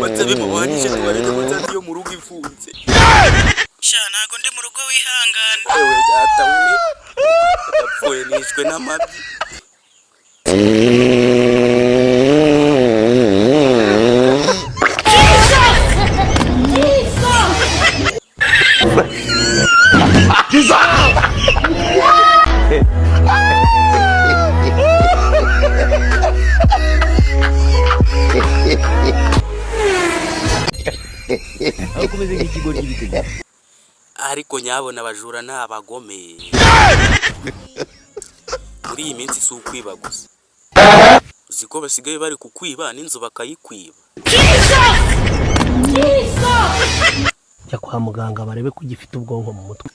Matsabe mabanyije tubareke mutati yo mu rugo ifunze. Sha nago ndi mu rugo wihangana. Ewe data we. Yapfuye nishwe n'amabyi. Akomeze nk'ikigori gibitega. Ariko nyabona abajura n'abagome. Muri iyi minsi si ukwiba gusa. Uziko basigaye bari kukwiba n'inzu bakayikwiba. Jya kwa muganga barebe ko ugifite ubwonko mu mutwe.